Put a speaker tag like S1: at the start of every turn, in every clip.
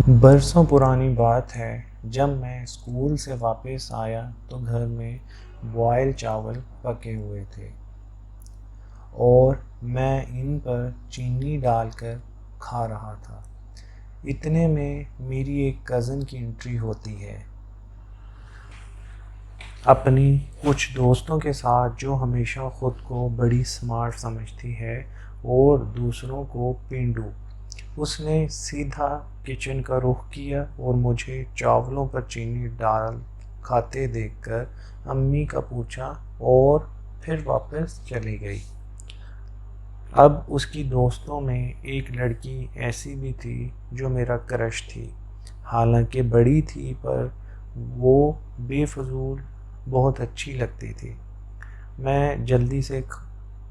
S1: برسوں پرانی بات ہے، جب میں اسکول سے واپس آیا تو گھر میں بوائل چاول پکے ہوئے تھے اور میں ان پر چینی ڈال کر کھا رہا تھا۔ اتنے میں میری ایک کزن کی انٹری ہوتی ہے، اپنی کچھ دوستوں کے ساتھ، جو ہمیشہ خود کو بڑی سمارٹ سمجھتی ہے اور دوسروں کو پینڈو۔ اس نے سیدھا کچن کا رخ کیا اور مجھے چاولوں پر چینی ڈال کھاتے دیکھ کر امی کا پوچھا اور پھر واپس چلی گئی۔ اب اس کی دوستوں میں ایک لڑکی ایسی بھی تھی جو میرا کرش تھی، حالانکہ بڑی تھی پر وہ بے فضول بہت اچھی لگتی تھی۔ میں جلدی سے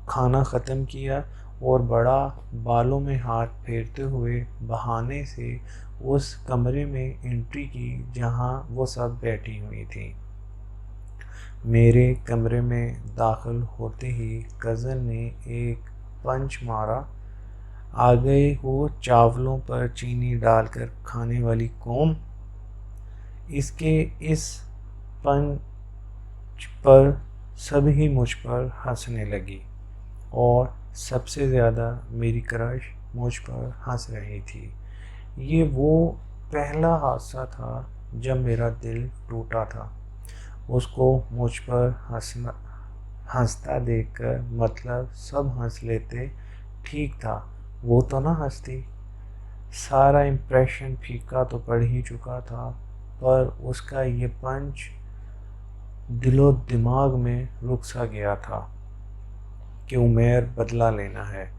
S1: کھانا ختم کیا اور بڑا بالوں میں ہاتھ پھیرتے ہوئے بہانے سے اس کمرے میں انٹری کی جہاں وہ سب بیٹھی ہوئی تھیں۔ میرے کمرے میں داخل ہوتے ہی کزن نے ایک پنچ مارا، "آ گئے ہو چاولوں پر چینی ڈال کر کھانے والی قوم!" اس کے اس پنچ پر سبھی مجھ پر ہنسنے لگی اور سب سے زیادہ میری کرش مجھ پر ہنس رہی تھی۔ یہ وہ پہلا حادثہ تھا جب میرا دل ٹوٹا تھا۔ اس کو مجھ پر ہنستا دیکھ کر، مطلب سب ہنس لیتے، ٹھیک تھا وہ تو نہ ہنستی۔ سارا امپریشن پھیکا تو پڑ ہی چکا تھا، پر اس کا یہ پنچ دل و دماغ میں رک سا گیا تھا کہ عمیر بدلہ لینا ہے۔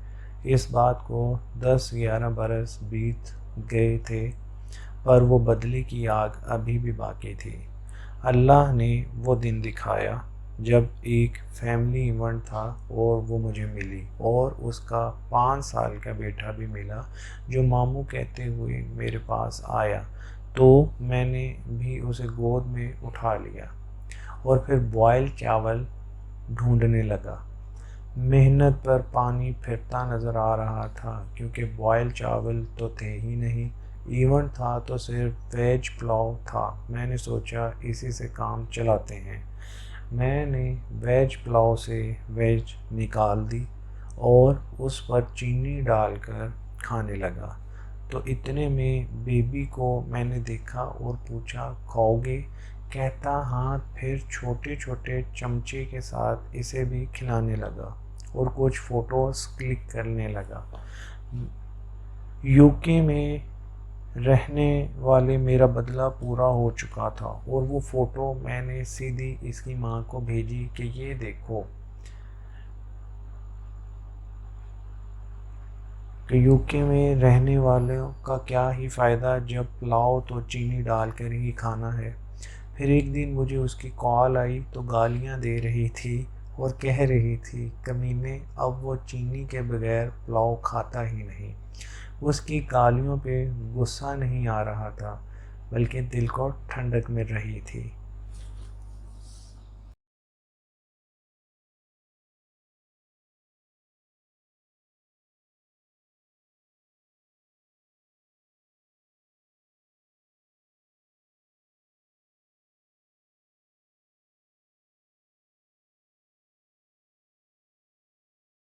S1: اس بات کو 10-11 برس بیت گئے تھے، پر وہ بدلے کی آگ ابھی بھی باقی تھی۔ اللہ نے وہ دن دکھایا جب ایک فیملی ایونٹ تھا اور وہ مجھے ملی، اور اس کا 5 سال کا بیٹا بھی ملا، جو ماموں کہتے ہوئے میرے پاس آیا تو میں نے بھی اسے گود میں اٹھا لیا اور پھر بوائل چاول ڈھونڈنے لگا۔ محنت پر پانی پھرتا نظر آ رہا تھا، کیونکہ بوائل چاول تو تھے ہی نہیں۔ ایونٹ تھا تو صرف ویج پلاؤ تھا۔ میں نے سوچا اسی سے کام چلاتے ہیں۔ میں نے ویج پلاؤ سے ویج نکال دی اور اس پر چینی ڈال کر کھانے لگا، تو اتنے میں بیبی کو میں نے دیکھا اور پوچھا، "کھاؤ گے؟" کہتا ہاں، پھر چھوٹے چھوٹے چمچے کے ساتھ اسے بھی کھلانے لگا اور کچھ فوٹوز کلک کرنے لگا۔ UK میں رہنے والے میرا بدلہ پورا ہو چکا تھا اور وہ فوٹو میں نے سیدھی اس کی ماں کو بھیجی کہ یہ دیکھو کہ UK میں رہنے والوں کا کیا ہی فائدہ جب پلاؤ تو چینی ڈال کر ہی کھانا ہے۔ پھر ایک دن مجھے اس کی کال آئی تو گالیاں دے رہی تھی اور کہہ رہی تھی، "کمینے، اب وہ چینی کے بغیر پلاؤ کھاتا ہی نہیں۔" اس کی گالیوں پہ غصہ نہیں آ رہا تھا، بلکہ دل کو ٹھنڈک مل رہی تھی۔